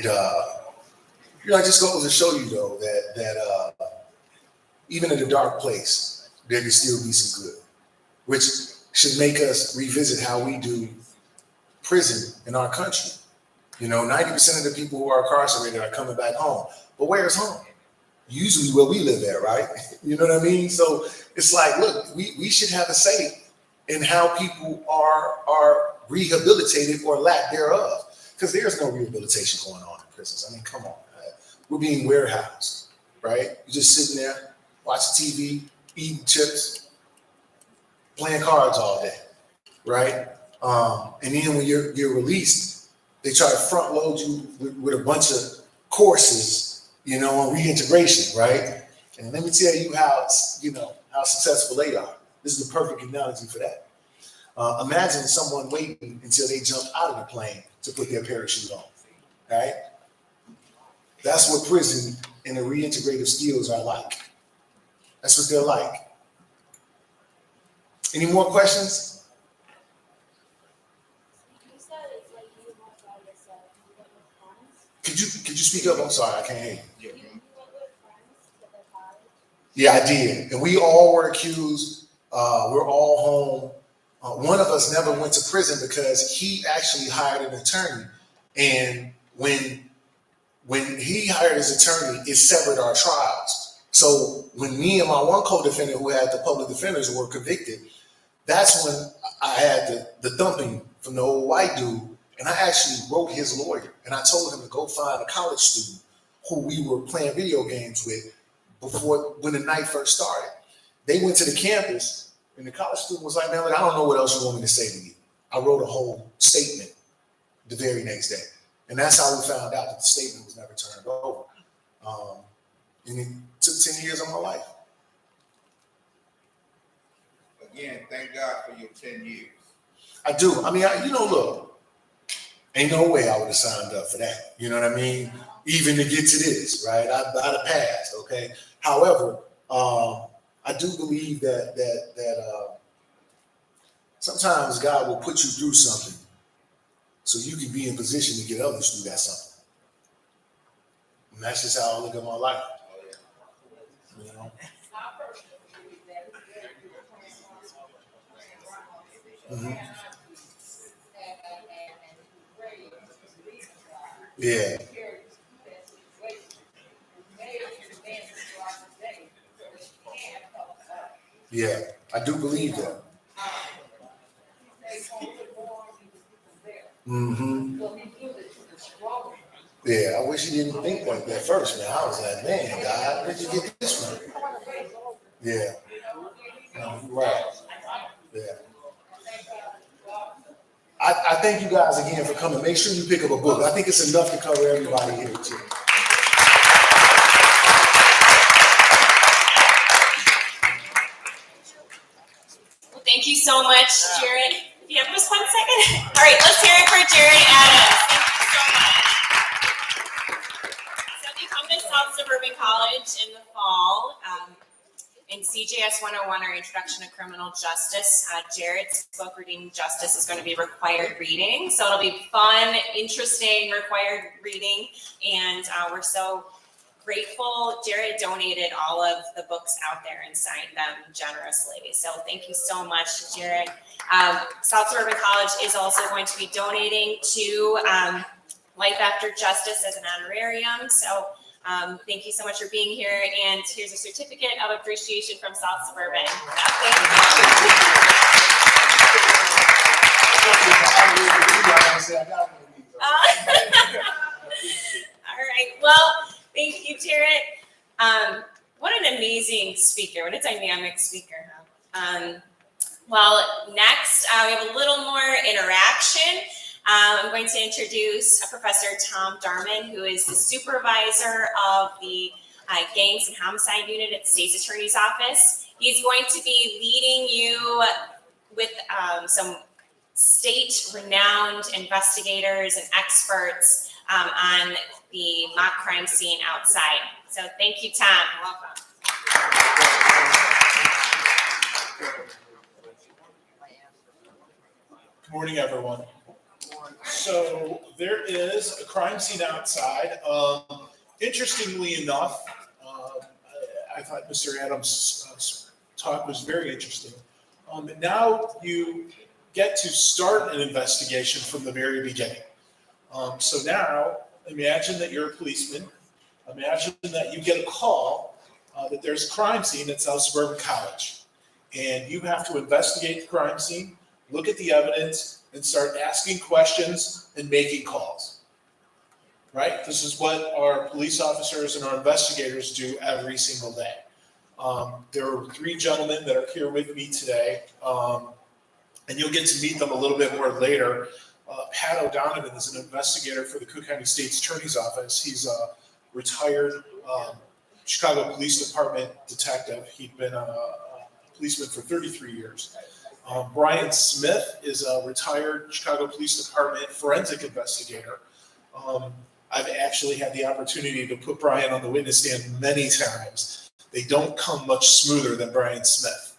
I just goes to show you though that even in a dark place, there can still be some good. Which should make us revisit how we do prison in our country. 90% of the people who are incarcerated are coming back home. But where's home? Usually where we live at, right? You know what I mean? So it's like, look, we should have a say in how people are rehabilitated or lack thereof. Because there's no rehabilitation going on in prisons. I mean, come on. Right? We're being warehoused, right? You're just sitting there, watching TV, eating chips, playing cards all day, right? And then when you're released, they try to front load you with a bunch of courses, on reintegration, right? And let me tell you how successful they are. This is the perfect analogy for that. Imagine someone waiting until they jump out of the plane to put their parachute on, right? That's what prison and the reintegrative skills are like. That's what they're like. Any more questions? You said it's like you went by yourself. You went with friends. Could you speak up? I'm sorry, I can't hear you. You went with friends to the college. Yeah, I did. And we all were accused. We're all home. One of us never went to prison because he actually hired an attorney. And when he hired his attorney, it severed our trials. So when me and my one co-defendant who had the public defenders were convicted, that's when I had the thumping from the old white dude. And I actually wrote his lawyer. And I told him to go find a college student who we were playing video games with when the night first started. They went to the campus, and the college student was like, man, look, I don't know what else you want me to say to you. I wrote a whole statement the very next day. And that's how we found out that the statement was never turned over. And it took 10 years of my life. Again, thank God for your 10 years. I do. I mean, look, ain't no way I would have signed up for that. You know what I mean? Even to get to this, right? I'd have passed, okay? However, I do believe that sometimes God will put you through something so you can be in position to get others through that something. And that's just how I look at my life. Mm-hmm. Yeah. Yeah, I do believe that. Mm-hmm. Yeah, I wish you didn't think like that first, man. I was like, man, God, where'd you get this from? Yeah. No, you're right. Yeah. I thank you guys again for coming. Make sure you pick up a book. I think it's enough to cover everybody here, too. Well, thank you so much, Jarrett. If you have just 1 second. All right, let's hear it for Jarrett Adams. Thank you so much. So if you come to South Suburban College in the fall, in CJS 101, our Introduction to Criminal Justice, Jarrett's book, Redeeming Justice, is going to be required reading. So it'll be fun, interesting, required reading. And we're so grateful. Jarrett donated all of the books out there and signed them generously. So thank you so much, Jarrett. South Suburban College is also going to be donating to Life After Justice as an honorarium. So thank you so much for being here. And here's a certificate of appreciation from South Suburban. Thank you. All right. Well, thank you, Jarrett. What an amazing speaker. What a dynamic speaker. Well, next, we have a little more interaction. I'm going to introduce Professor Tom Darman, who is the supervisor of the Gangs and Homicide Unit at the State's Attorney's Office. He's going to be leading you with some state-renowned investigators and experts on the mock crime scene outside. So thank you, Tom. Welcome. Good morning, everyone. So there is a crime scene outside. Interestingly enough, I thought Mr. Adams' talk was very interesting. And now you get to start an investigation from the very beginning. So now, imagine that you're a policeman. Imagine that you get a call that there's a crime scene at South Suburban College. And you have to investigate the crime scene, look at the evidence, and start asking questions and making calls. Right? This is what our police officers and our investigators do every single day. There are 3 gentlemen that are here with me today, and you'll get to meet them a little bit more later. Pat O'Donovan is an investigator for the Cook County State's Attorney's Office. He's a retired Chicago Police Department detective. He'd been a policeman for 33 years. Brian Smith is a retired Chicago Police Department forensic investigator. I've actually had the opportunity to put Brian on the witness stand many times. They don't come much smoother than Brian Smith.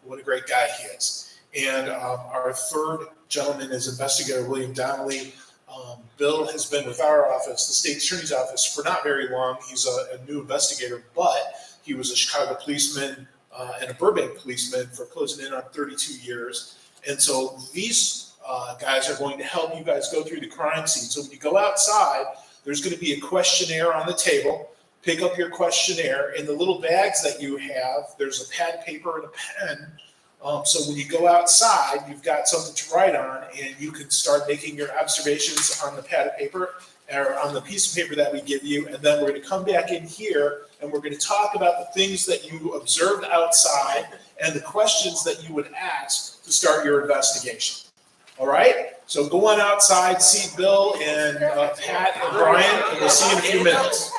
What a great guy he is. And our third gentleman is Investigator William Donnelly. Bill has been with our office, the State Attorney's Office, for not very long. He's a new investigator, but he was a Chicago policeman and a Burbank policeman for closing in on 32 years. And so these guys are going to help you guys go through the crime scene. So when you go outside, there's going to be a questionnaire on the table. Pick up your questionnaire. In the little bags that you have, there's a pad, paper, and a pen. So when you go outside, you've got something to write on, and you can start making your observations on the pad of paper or on the piece of paper that we give you. And then we're going to come back in here, and we're going to talk about the things that you observed outside and the questions that you would ask to start your investigation. All right? So go on outside, see Bill and Pat and Brian, and we'll see you in a few minutes.